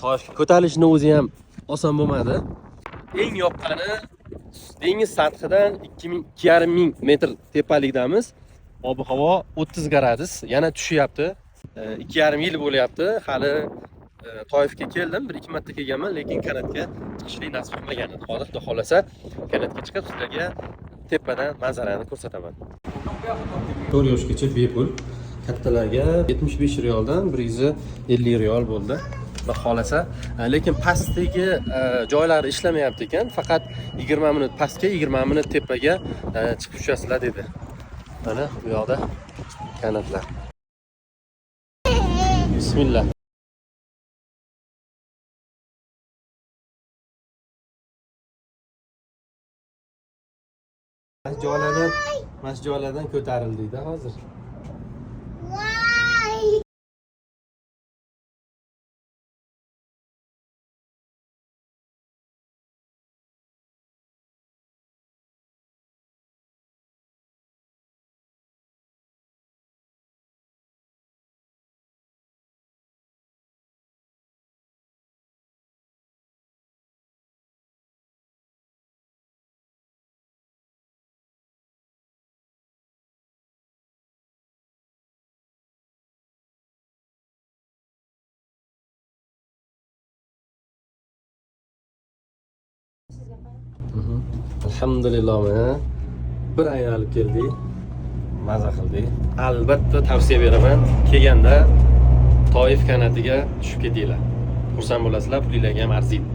Toshga ko'tarilishni o'zi ham oson bo'lmadi. Eng yoqqani dengiz sathidan 2,5 metr tepalikdamiz. Ob-havo 30 gradus, yana tushyapti. 2,5 yil bo'lyapti. Hali Toyifga keldim, 1-2 marta kelganman, lekin kanatga chiqishlik nasib qilmagan edi. Hozir xudo xolasa kanatga chiqib sizlarga tepadan manzarani ko'rsataman. 4 yoshgacha bepul. Kattalarga 75 riyoldan 150 riyol bo'ldi. Xudo xolasa, lekin pastdagi joylari ishlamayapti ekan. Faqat 20 minut pastga, 20 minut tepaga chiqib tushasizlar dedi. Mana bu yoqda kanatlar. Bismillah. Joylardan ko'tarildi-da hozir. Alhamdulillah, mana bir ayolib keldik. Maza qildik. Albatta tavsiya beraman. Kelganda Toyif kanatiga tushib ketinglar. Xursand bo'lasizlar, pulinglarga ham arziydi.